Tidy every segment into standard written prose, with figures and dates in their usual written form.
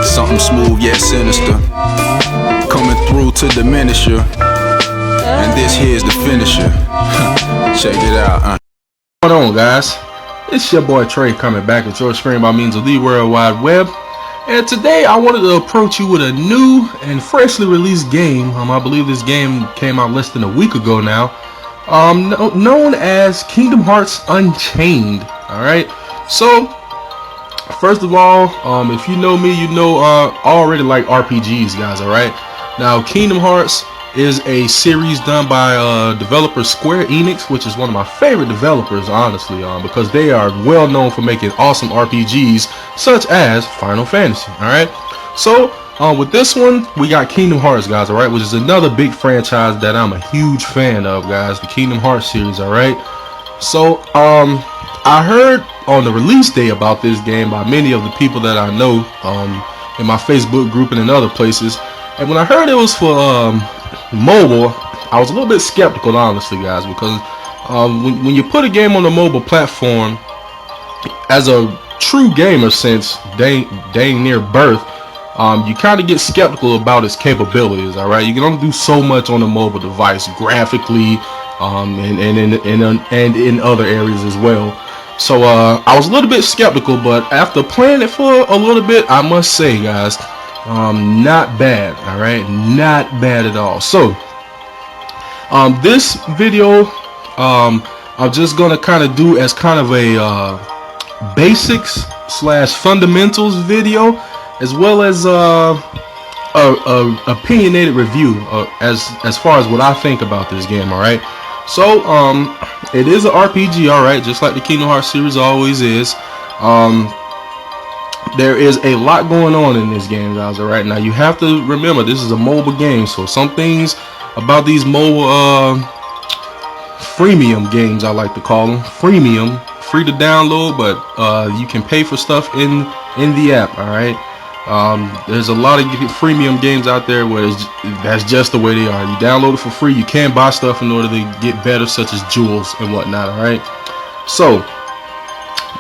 Something smooth yet sinister, coming through to diminish you. And this here's the finisher. Check it out. What's going on, guys? It's your boy Trey coming back at your screen by means of the World Wide Web. And today I wanted to approach you with a new and freshly released game. I believe this game came out less than a week ago now. Known as Kingdom Hearts Unchained. Alright, so first of all, if you know me, you know I already like RPGs, guys. Alright, now Kingdom Hearts is a series done by developer Square Enix, which is one of my favorite developers, honestly, because they are well known for making awesome RPGs such as Final Fantasy. Alright, so with this one we got Kingdom Hearts, guys, alright, which is another big franchise that I'm a huge fan of, guys, the Kingdom Hearts series. Alright, so I heard on the release day about this game by many of the people that I know in my Facebook group and in other places, and when I heard it was for mobile, I was a little bit skeptical, honestly, guys, because when you put a game on a mobile platform, as a true gamer since dang near birth, you kind of get skeptical about its capabilities. Alright, you can only do so much on a mobile device graphically, and in other areas as well. So I was a little bit skeptical, but after playing it for a little bit, I must say, guys, not bad. Alright, not bad at all. So this video I'm just gonna kind of do as kind of a basics / fundamentals video, as well as a opinionated review as far as what I think about this game. Alright, so it is an RPG, alright, just like the Kingdom Hearts series always is. There is a lot going on in this game, guys. Alright, now you have to remember this is a mobile game, so some things about these mobile freemium games, I like to call them freemium, free to download, but you can pay for stuff in the app. Alright, there's a lot of freemium games out there where that's just the way they are. You download it for free, you can buy stuff in order to get better, such as jewels and whatnot. Alright, so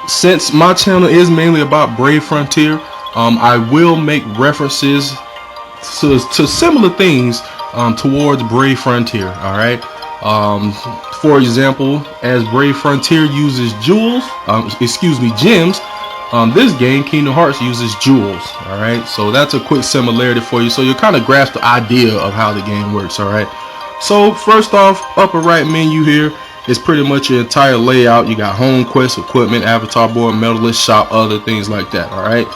since my channel is mainly about Brave Frontier, I will make references to similar things towards Brave Frontier. Alright, for example, as Brave Frontier uses jewels, gems, this game, Kingdom Hearts, uses jewels. Alright, so that's a quick similarity for you, so you kind of grasp the idea of how the game works. Alright, so first off, upper right menu here is pretty much your entire layout. You got home, quest, equipment, avatar board, medalist, shop, other things like that. Alright,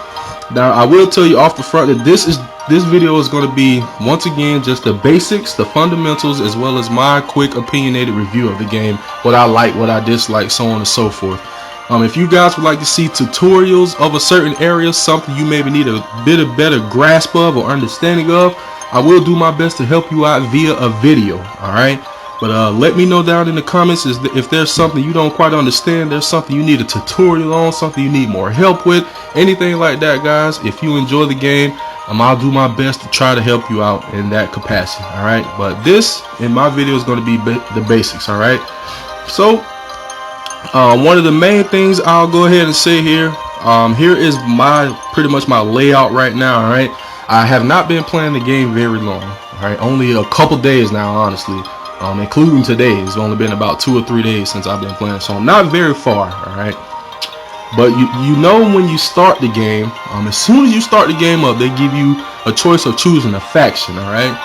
now I will tell you off the front that this video is going to be, once again, just the basics, the fundamentals, as well as my quick opinionated review of the game, what I like, what I dislike, so on and so forth. If you guys would like to see tutorials of a certain area, something you maybe need a bit of better grasp of or understanding of, I will do my best to help you out via a video. Alright, but let me know down in the comments if there's something you don't quite understand, there's something you need a tutorial on, something you need more help with, anything like that, guys. If you enjoy the game, I'll do my best to try to help you out in that capacity. Alright, but this in my video is going to be the basics. Alright, so one of the main things I'll go ahead and say here, here is pretty much my layout right now. Alright, I have not been playing the game very long. Alright, only a couple days now, honestly, including today. It's only been about 2 or 3 days since I've been playing, so I'm not very far. Alright, but you know, when you start the game, as soon as you start the game up, they give you a choice of choosing a faction. Alright,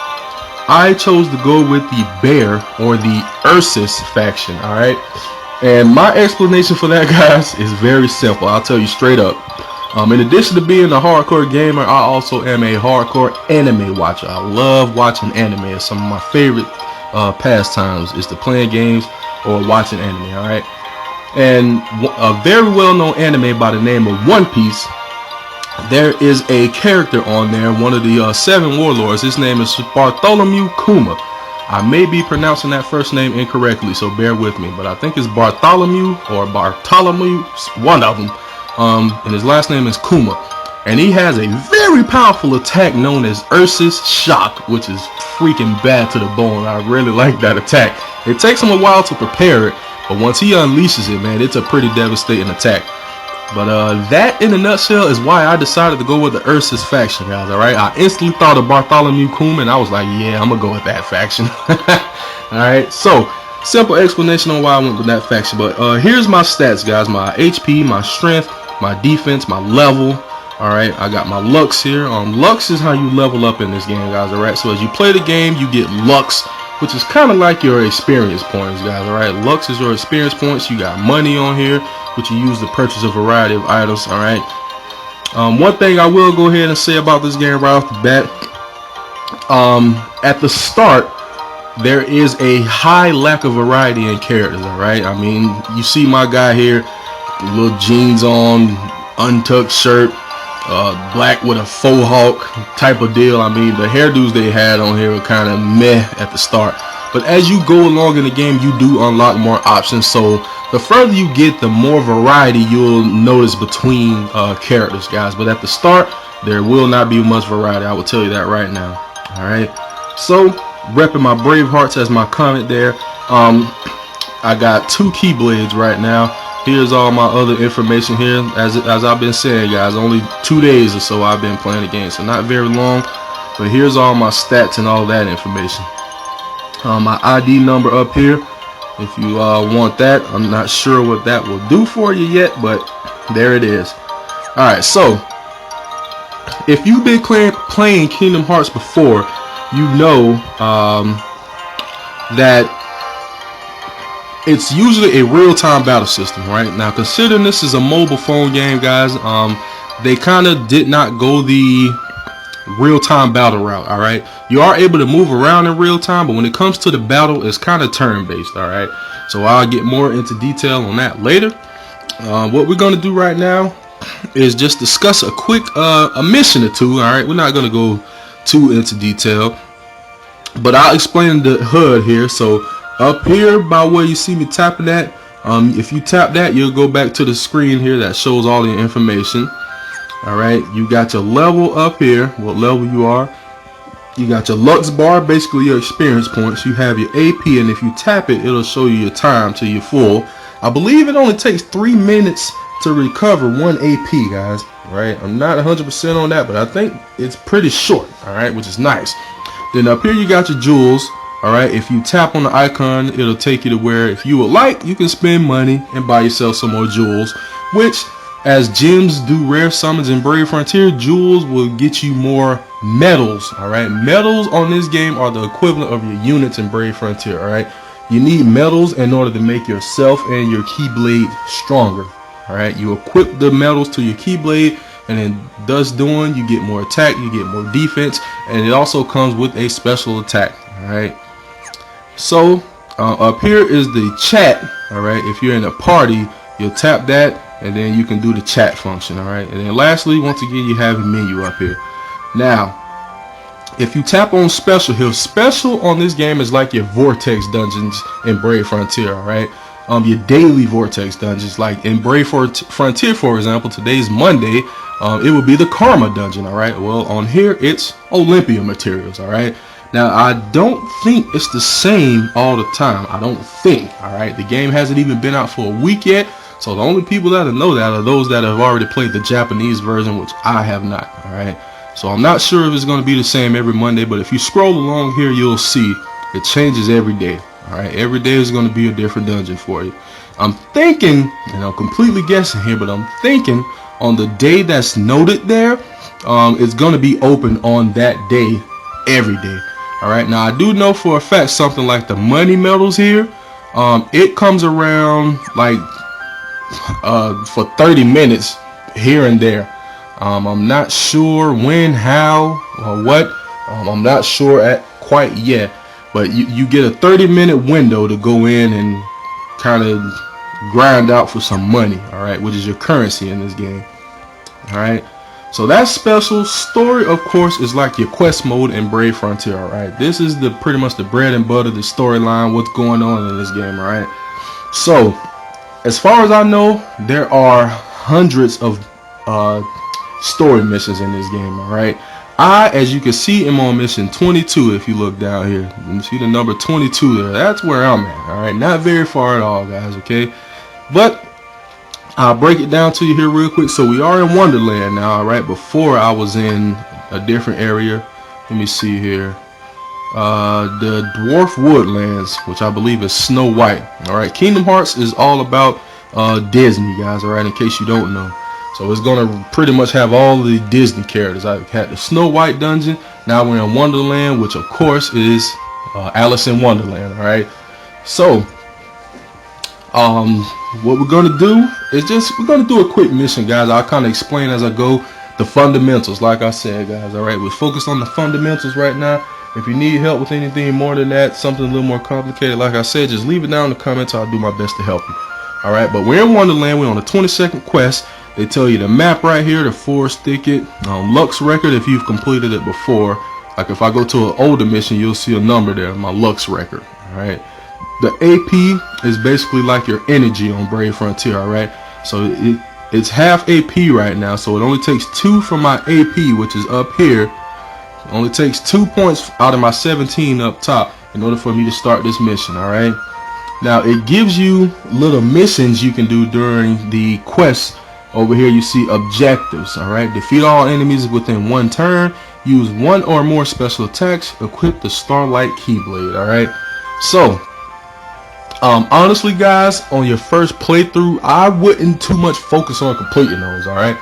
I chose to go with the Bear or the Ursus faction. Alright, and my explanation for that, guys, is very simple. I'll tell you straight up. In addition to being a hardcore gamer, I also am a hardcore anime watcher. I love watching anime. It's some of my favorite pastimes, is to playing games or watching anime. Alright, and a very well-known anime by the name of One Piece, there is a character on there, one of the 7 warlords. His name is Bartholomew Kuma. I may be pronouncing that first name incorrectly, so bear with me, but I think it's Bartholomew or Bartholomew, one of them, and his last name is Kuma, and he has a very powerful attack known as Ursus Shock, which is freaking bad to the bone. I really like that attack. It takes him a while to prepare it, but once he unleashes it, man, it's a pretty devastating attack. But that in a nutshell is why I decided to go with the Ursus faction, guys. All right, I instantly thought of Bartholomew Kuma, and I was like, yeah, I'm gonna go with that faction. All right, so simple explanation on why I went with that faction. But here's my stats, guys: my HP, my strength, my defense, my level. All right, I got my Lux here. Lux is how you level up in this game, guys. All right, so as you play the game, you get Lux, which is kind of like your experience points, guys. All right, Lux is your experience points. You got money on here, which you use to purchase a variety of items. All right. One thing I will go ahead and say about this game right off the bat, at the start, there is a high lack of variety in characters. All right. I mean, you see my guy here, little jeans on, untucked shirt, black with a faux hawk type of deal. I mean, the hairdos they had on here were kind of meh at the start, but as you go along in the game, you do unlock more options. So the further you get, the more variety you'll notice between characters, guys. But at the start, there will not be much variety. I will tell you that right now. All right. So repping my Bravehearts as my comment there. I got 2 Keyblades right now. Here's all my other information here. As I've been saying, guys, only 2 days or so I've been playing the game, so not very long. But here's all my stats and all that information. My ID number up here, if you want that. I'm not sure what that will do for you yet, but there it is. All right, so if you've been playing Kingdom Hearts before, you know that it's usually a real-time battle system. Right now, considering this is a mobile phone game, guys, they kind of did not go the real-time battle route. All right, you are able to move around in real time, but when it comes to the battle, it's kind of turn-based. All right, so I'll get more into detail on that later. What we're going to do right now is just discuss a quick a mission or two. All right, we're not going to go too into detail, but I'll explain the HUD here. So up here by where you see me tapping at, if you tap that, you'll go back to the screen here that shows all the information. All right, you got your level up here, what level you are. You got your Lux bar, basically your experience points. You have your AP, and if you tap it, it'll show you your time till you're full. I believe it only takes 3 minutes to recover 1 AP, guys. Right, I'm not 100% on that, but I think it's pretty short. All right, which is nice. Then up here you got your jewels. All right, if you tap on the icon, it'll take you to where, if you would like, you can spend money and buy yourself some more jewels, which, as gems do rare summons in Brave Frontier, jewels will get you more medals. All right, medals on this game are the equivalent of your units in Brave Frontier. All right, you need medals in order to make yourself and your Keyblade stronger. All right, you equip the medals to your Keyblade, and then thus doing, you get more attack, you get more defense, and it also comes with a special attack. All right. So up here is the chat. All right, if you're in a party, you'll tap that, and then you can do the chat function. All right, and then lastly, once again, you have a menu up here. Now, if you tap on special here, special on this game is like your Vortex dungeons in Brave Frontier. All right, your daily Vortex dungeons, like in Brave Frontier, for example, today's Monday, it would be the Karma dungeon. All right, well, on here it's Olympia materials. All right. Now, I don't think it's the same all the time. I don't think. All right, the game hasn't even been out for a week yet, so the only people that know that are those that have already played the Japanese version, which I have not. All right, so I'm not sure if it's going to be the same every Monday, but if you scroll along here, you'll see it changes every day. All right, every day is going to be a different dungeon for you. I'm thinking, and I'm completely guessing here, but I'm thinking on the day that's noted there, it's going to be open on that day every day. All right, now I do know for a fact something like the money medals here, it comes around like for 30 minutes here and there. I'm not sure when, how, or what. I'm not sure quite yet, but you get a 30-minute window to go in and kind of grind out for some money. All right, which is your currency in this game. All right. So that special story, of course, is like your quest mode in Brave Frontier. All right, this is the pretty much the bread and butter, the storyline, what's going on in this game. All right, so as far as I know, there are hundreds of story missions in this game. All right, I, as you can see, am on mission 22. If you look down here, you see the number 22 there. That's where I'm at. All right, not very far at all, guys. Okay, but I'll break it down to you here real quick. So we are in Wonderland now. All right, before I was in a different area. Let me see here. The Dwarf Woodlands, which I believe is Snow White. All right, Kingdom Hearts is all about Disney, guys. All right, in case you don't know. So it's gonna pretty much have all the Disney characters. I've had the Snow White dungeon. Now we're in Wonderland, which of course is Alice in Wonderland. All right. So what we're gonna do is we're gonna do a quick mission, guys. I'll kind of explain as I go the fundamentals. Like I said, guys. All right, we're focused on the fundamentals right now. If you need help with anything more than that, something a little more complicated, like I said, just leave it down in the comments. I'll do my best to help you. All right, but we're in Wonderland. We're on the 22nd quest. They tell you the map right here, the Forest Thicket, Lux record if you've completed it before. Like if I go to an older mission, you'll see a number there, my Lux record. All right, the AP is basically like your energy on Brave Frontier. All right, so it's half AP right now, so it only takes 2 from my AP, which is up here. It only takes 2 points out of my 17 up top in order for me to start this mission. All right, now it gives you little missions you can do during the quest. Over here you see objectives. All right, defeat all enemies within 1 turn, use 1 or more special attacks, equip the Starlight Keyblade. All right, so honestly, guys, on your first playthrough, I wouldn't too much focus on completing those. All right,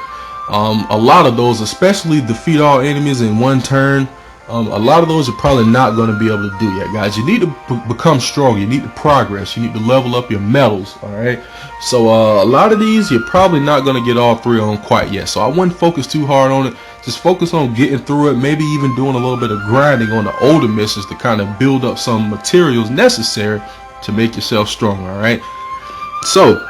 a lot of those, especially defeat all enemies in 1 turn, a lot of those you're probably not going to be able to do yet, guys. You need to become strong. You need to progress. You need to level up your medals. All right, so a lot of these you're probably not going to get all 3 on quite yet, so I wouldn't focus too hard on it. Just focus on getting through it, maybe even doing a little bit of grinding on the older missions to kind of build up some materials necessary to make yourself stronger. All right, so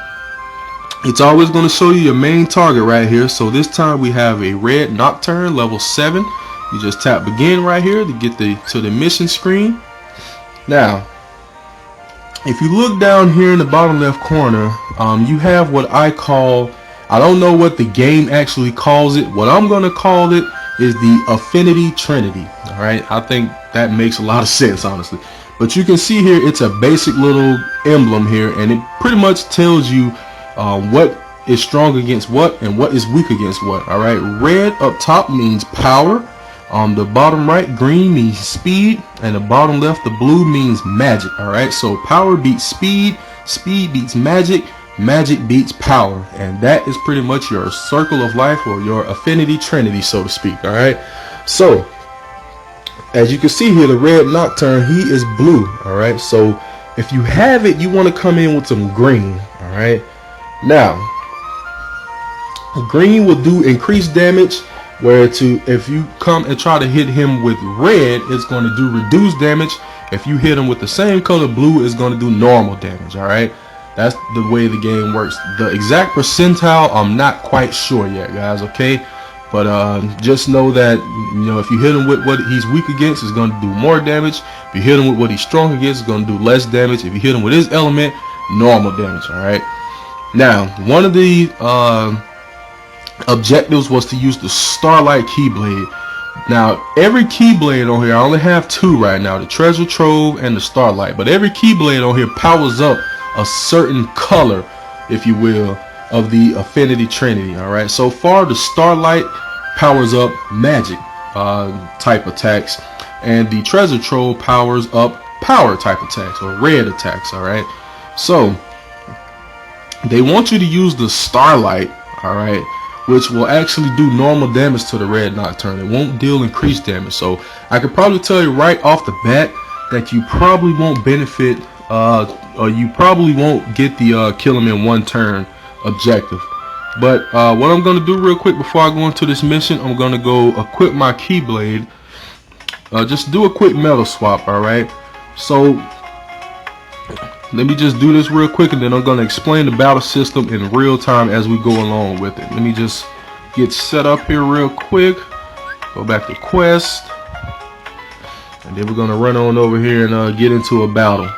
it's always going to show you your main target right here. So this time we have a red Nocturne level 7. You just tap begin right here to get to the mission screen. Now if you look down here in the bottom left corner, you have what I call, I don't know what the game actually calls it. What I'm going to call it is the Affinity Trinity. All right, I think that makes a lot of sense, honestly. But you can see here it's a basic little emblem here, and it pretty much tells you what is strong against what and what is weak against what. All right, red up top means power. The bottom right, green means speed, and the bottom left, the blue, means magic. All right, so power beats speed, speed beats magic, magic beats power, and that is pretty much your circle of life, or your Affinity Trinity, so to speak. All right, so as you can see here, the red Nocturne, he is blue. All right, so if you have it, you want to come in with some green. All right, now green will do increased damage, where if you come and try to hit him with red, it's going to do reduced damage. If you hit him with the same color, blue, it's going to do normal damage. All right, that's the way the game works. The exact percentile, I'm not quite sure yet, guys. Okay, but just know that, you know, if you hit him with what he's weak against, it's going to do more damage. If you hit him with what he's strong against, it's going to do less damage. If you hit him with his element, normal damage. All right, now one of the objectives was to use the Starlight Keyblade. Now every Keyblade on here, I only have 2 right now, the Treasure Trove and the Starlight, but every Keyblade on here powers up a certain color, if you will, of the Affinity Trinity. All right, so far the Starlight powers up magic type attacks, and the Treasure Trove powers up power type attacks, or red attacks. All right, so they want you to use the Starlight, all right, which will actually do normal damage to the red Nocturne. It won't deal increased damage. So I could probably tell you right off the bat that you probably won't benefit, or you probably won't get the kill him in 1 turn objective. But what I'm going to do real quick before I go into this mission, I'm going to go equip my Keyblade. Just do a quick metal swap. All right, so let me just do this real quick, and then I'm going to explain the battle system in real time as we go along with it. Let me just get set up here real quick. Go back to quest, and then we're going to run on over here and get into a battle.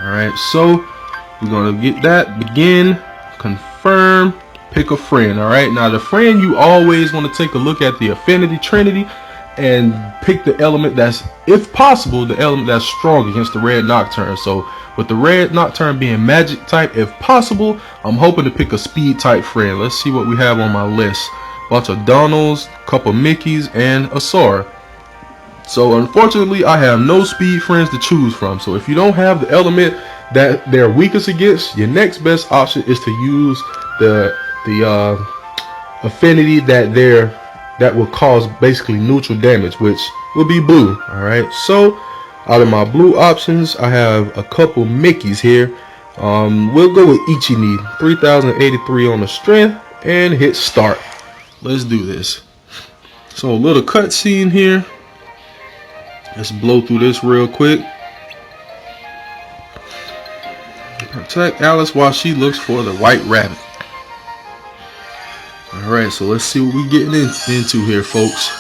Alright, so we're going to get that, begin, confirm, pick a friend. Alright, now the friend, you always want to take a look at the Affinity Trinity. and pick the element that's, if possible, the element that's strong against the red Nocturne. So with the red Nocturne being magic type, if possible, I'm hoping to pick a speed type friend. Let's see what we have on my list. Bunch of Donalds, couple Mickeys, and a Sora. So unfortunately, I have no speed friends to choose from. So if you don't have the element that they're weakest against, your next best option is to use the affinity that will cause basically neutral damage, which will be blue. Alright, so out of my blue options, I have a couple Mickeys here. We'll go with Ichini, 3083 on the strength, and hit start. Let's do this. So a little cutscene here. Let's blow through this real quick. Protect Alice while she looks for the white rabbit. Alright, so let's see what we're getting into here, folks.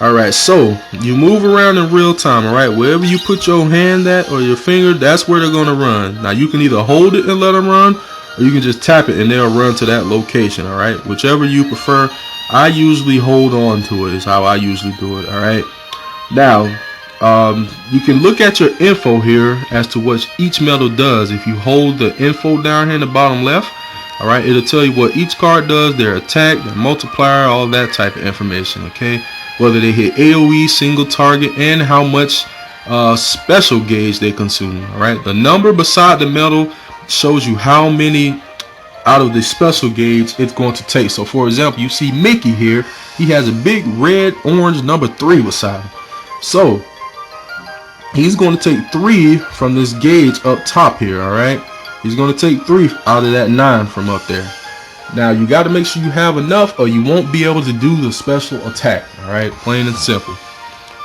Alright, so you move around in real time, alright? Wherever you put your hand at or your finger, that's where they're going to run. Now you can either hold it and let them run, or you can just tap it and they'll run to that location, alright? Whichever you prefer. I usually hold on to it, is how I usually do it, alright? Now, you can look at your info here as to what each medal does. If you hold the info down here in the bottom left, alright, it'll tell you what each card does, their attack, their multiplier, all that type of information, okay? Whether they hit AoE, single target, and how much special gauge they consume, alright? The number beside the medal shows you how many out of the special gauge it's going to take. So for example, you see Mickey here, he has a big red orange number 3 beside him. So he's going to take 3 from this gauge up top here, alright? He's going to take 3 out of that 9 from up there. Now you got to make sure you have enough or you won't be able to do the special attack, alright? Plain and simple.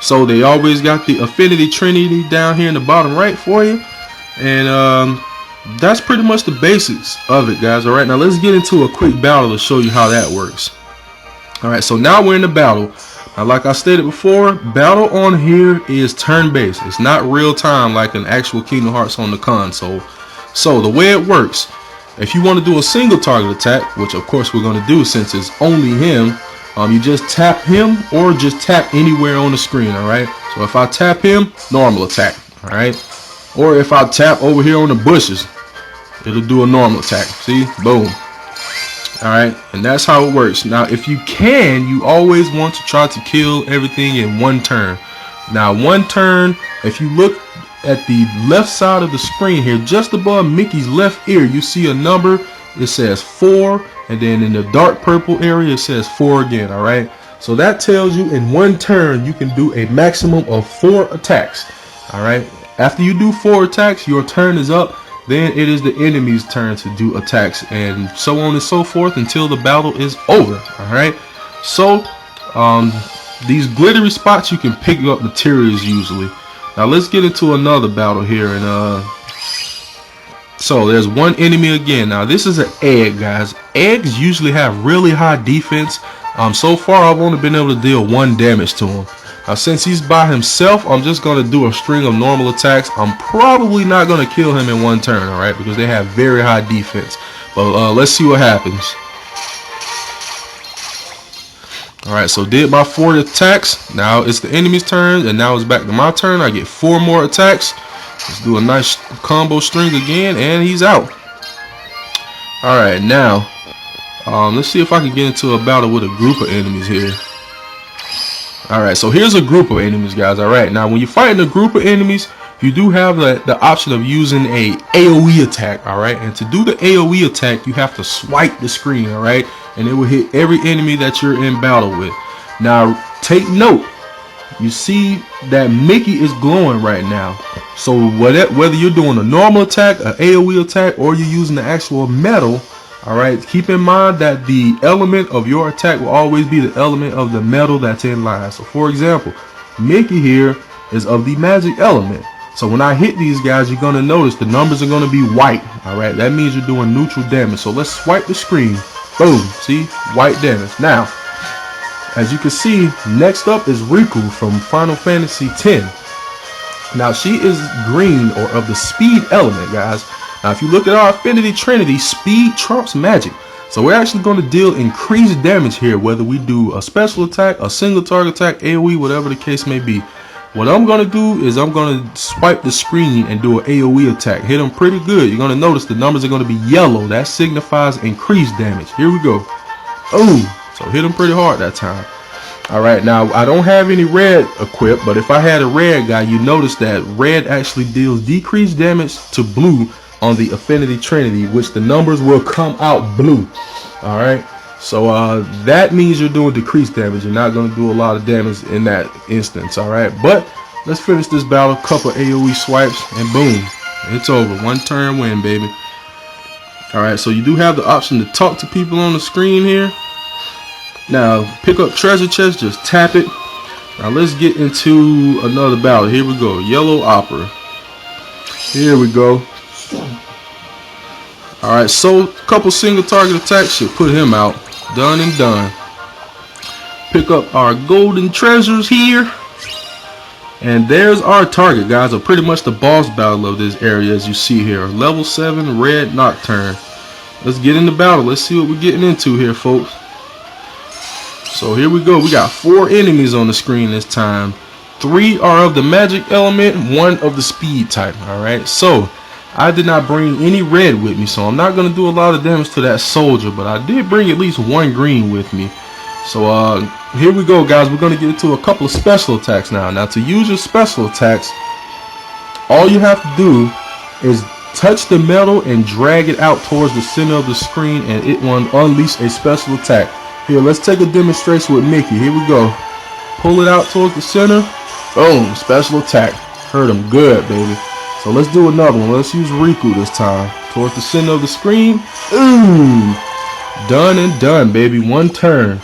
So they always got the affinity trinity down here in the bottom right for you. And that's pretty much the basics of it, guys. Alright, now let's get into a quick battle to show you how that works. Alright, so now we're in the battle. Now, like I stated before, battle on here is turn-based. It's not real time like an actual Kingdom Hearts on the console. So the way it works, if you want to do a single target attack, which of course we're going to do since it's only him, you just tap him or just tap anywhere on the screen, alright? So if I tap him, normal attack, alright? Or if I tap over here on the bushes, it'll do a normal attack. See? Boom. Alright, and that's how it works. Now if you can, you always want to try to kill everything in one turn. Now one turn, if you look at the left side of the screen here, just above Mickey's left ear, you see a number. It says 4, and then in the dark purple area it says 4 again. Alright, so that tells you in one turn you can do a maximum of 4 attacks. Alright, after you do 4 attacks, your turn is up. Then it is the enemy's turn to do attacks, and so on and so forth until the battle is over. Alright, so these glittery spots, you can pick up materials usually. Now let's get into another battle here. And so there's one enemy again. Now this is an egg, guys. Eggs usually have really high defense. So far I've only been able to deal 1 damage to him. Now since he's by himself, I'm just going to do a string of normal attacks. I'm probably not going to kill him in one turn, alright, because they have very high defense. But let's see what happens. Alright, so did my 4 attacks. Now it's the enemy's turn, and now it's back to my turn. I get 4 more attacks. Let's do a nice combo string again, and he's out. Alright, now let's see if I can get into a battle with a group of enemies here. Alright, so here's a group of enemies, guys. Alright, now when you're fighting a group of enemies, you do have the option of using a AoE attack. Alright, and to do the AoE attack, you have to swipe the screen, alright, and it will hit every enemy that you're in battle with. Now take note, you see that Mickey is glowing right now. So whether you're doing a normal attack, an AoE attack, or you're using the actual metal, alright, keep in mind that the element of your attack will always be the element of the metal that's in line. So for example, Mickey here is of the magic element. So when I hit these guys, you're going to notice the numbers are going to be white. Alright, that means you're doing neutral damage. So let's swipe the screen. Boom, see, white damage. Now, as you can see, next up is Riku from Final Fantasy X. Now she is green, or of the speed element, guys. Now if you look at our affinity trinity, speed trumps magic. So we're actually going to deal increased damage here, whether we do a special attack, a single target attack, AoE, whatever the case may be. What I'm going to do is I'm going to swipe the screen and do an AoE attack. Hit them pretty good. You're going to notice the numbers are going to be yellow. That signifies increased damage. Here we go. Oh, so hit them pretty hard that time. Alright, now I don't have any red equipped, but if I had a red guy, you notice that red actually deals decreased damage to blue on the Affinity Trinity, which the numbers will come out blue. Alright, so that means you're doing decreased damage. You're not going to do a lot of damage in that instance. Alright, but let's finish this battle. Couple AoE swipes and boom, it's over. One turn win, baby. Alright, so you do have the option to talk to people on the screen here. Now pick up treasure chest, just tap it. Now let's get into another battle. Here we go. Yellow Opera. Here we go. Alright, so a couple single target attacks should put him out. Done and done. Pick up our golden treasures here. And there's our target, guys. Or pretty much the boss battle of this area, as you see here. Level 7 red Nocturne. Let's get into battle. Let's see what we're getting into here, folks. So here we go. We got 4 enemies on the screen this time. 3 are of the magic element, 1 of the speed type. Alright, so I did not bring any red with me, so I'm not going to do a lot of damage to that soldier, but I did bring at least 1 green with me. So here we go, guys. We're going to get into a couple of special attacks now. Now to use your special attacks, all you have to do is touch the metal and drag it out towards the center of the screen, and it will unleash a special attack. Here, let's take a demonstration with Mickey. Here we go. Pull it out towards the center. Boom, special attack. Hurt him good, baby. So let's do another one. Let's use Riku this time. Towards the center of the screen. Ooh. Done and done, baby. 1 turn.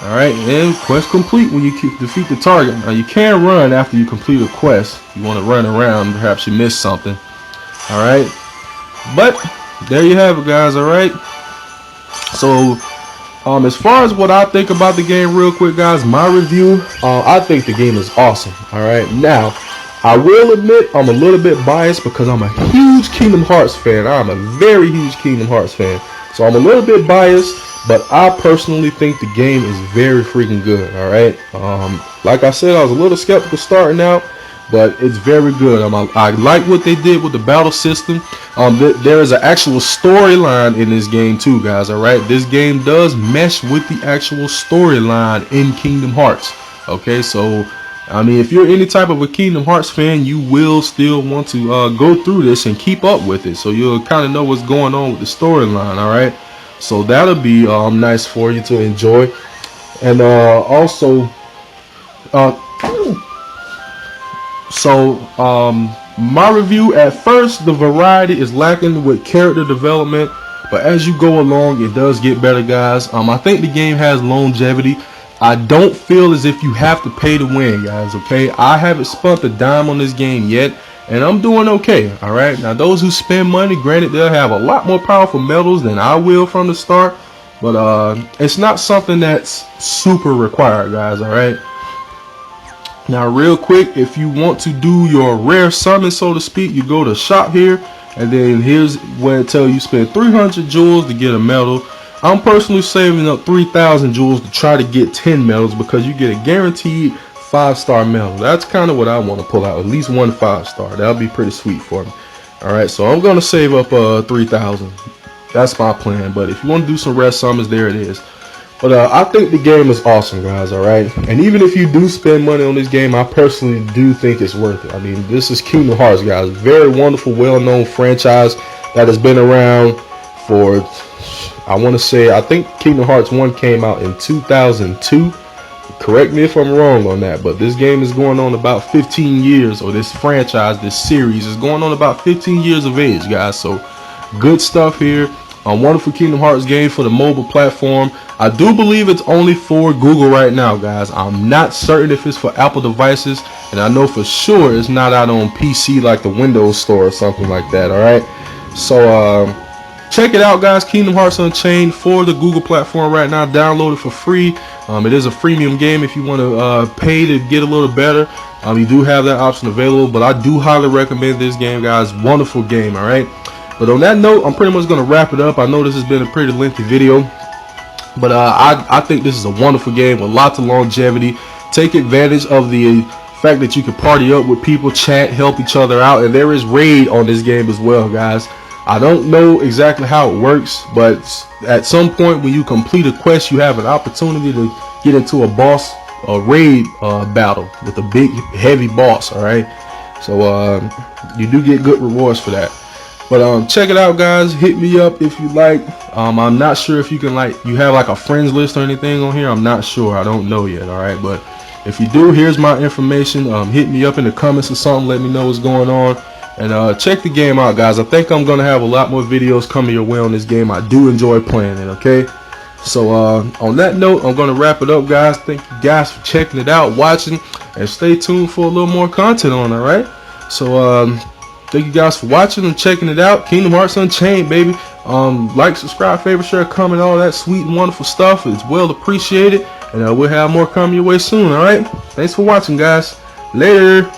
Alright, and quest complete when you defeat the target. Now you can run after you complete a quest. If you want to run around, perhaps you missed something. Alright. But there you have it, guys. Alright. So as far as what I think about the game, real quick, guys, my review, I think the game is awesome. Alright, now I will admit I'm a little bit biased because I'm a huge Kingdom Hearts fan. I'm a very huge Kingdom Hearts fan, so I'm a little bit biased, but I personally think the game is very freaking good. Alright, like I said, I was a little skeptical starting out, but it's very good. I like what they did with the battle system. There is an actual storyline in this game too, guys. Alright, this game does mesh with the actual storyline in Kingdom Hearts. Okay, so I mean, if you're any type of a Kingdom Hearts fan, you will still want to go through this and keep up with it, so you'll kind of know what's going on with the storyline. Alright, so that'll be nice for you to enjoy. And also my review, at first the variety is lacking with character development, but as you go along it does get better, guys. I think the game has longevity. I don't feel as if you have to pay to win, guys. Okay, I haven't spent a dime on this game yet, and I'm doing okay. Alright, now those who spend money, granted, they'll have a lot more powerful medals than I will from the start, but it's not something that's super required, guys. Alright, now real quick, if you want to do your rare summon, so to speak, you go to shop here, and then here's where it tells you spend 300 jewels to get a medal. I'm personally saving up 3,000 jewels to try to get 10 medals, because you get a guaranteed 5-star medal. That's kind of what I want to pull out, at least 1 5-star. That'll be pretty sweet for me. Alright, so I'm going to save up 3,000. That's my plan, but if you want to do some rare summons, there it is. But I think the game is awesome, guys. Alright, and even if you do spend money on this game, I personally do think it's worth it. I mean, this is Kingdom Hearts, guys. Very wonderful, well-known franchise that has been around for, I want to say, I think Kingdom Hearts 1 came out in 2002. Correct me if I'm wrong on that, but this game is going on about 15 years, or this franchise, this series is going on about 15 years of age, guys. So good stuff here. A wonderful Kingdom Hearts game for the mobile platform. I do believe it's only for Google right now, guys. I'm not certain if it's for Apple devices, and I know for sure it's not out on PC like the Windows Store or something like that. Alright, so check it out, guys. Kingdom Hearts Unchained for the Google platform right now. Download it for free. It is a freemium game. If you want to pay to get a little better, you do have that option available, but I do highly recommend this game, guys. Wonderful game. Alright, But on that note, I'm pretty much gonna wrap it up. I know this has been a pretty lengthy video, but I think this is a wonderful game with lots of longevity. Take advantage of the fact that you can party up with people, chat, help each other out, and there is raid on this game as well, guys. I don't know exactly how it works, but at some point when you complete a quest, you have an opportunity to get into a raid battle with a big, heavy boss. All right, so you do get good rewards for that. But check it out, guys. Hit me up if you like. I'm not sure if you can you have like a friends list or anything on here. I'm not sure. I don't know yet. All right, but if you do, here's my information. Hit me up in the comments or something. Let me know what's going on. And check the game out, guys. I think I'm gonna have a lot more videos coming your way on this game. I do enjoy playing it. Okay. So on that note, I'm gonna wrap it up, guys. Thank you guys for checking it out, watching, and stay tuned for a little more content on it. All right. So thank you guys for watching and checking it out. Kingdom Hearts Unchained, baby. Like, subscribe, favorite, share, comment, all that sweet and wonderful stuff. It's well appreciated. And we'll have more coming your way soon, alright? Thanks for watching, guys. Later.